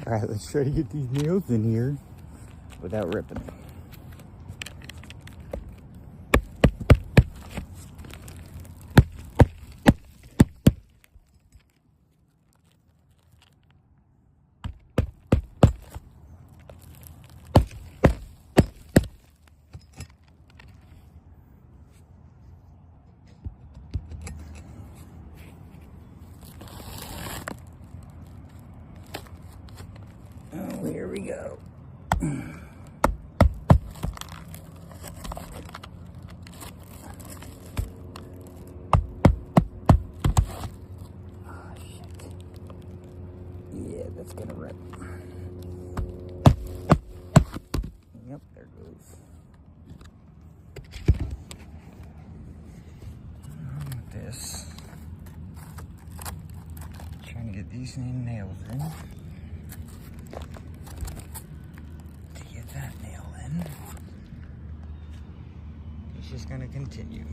All right, let's try to get these nails in here without ripping. Oh, here we go. Oh, shit. Yeah, that's gonna rip. Yep, there goes. This. Trying to get these nails in. To get that nail in. It's just gonna continue.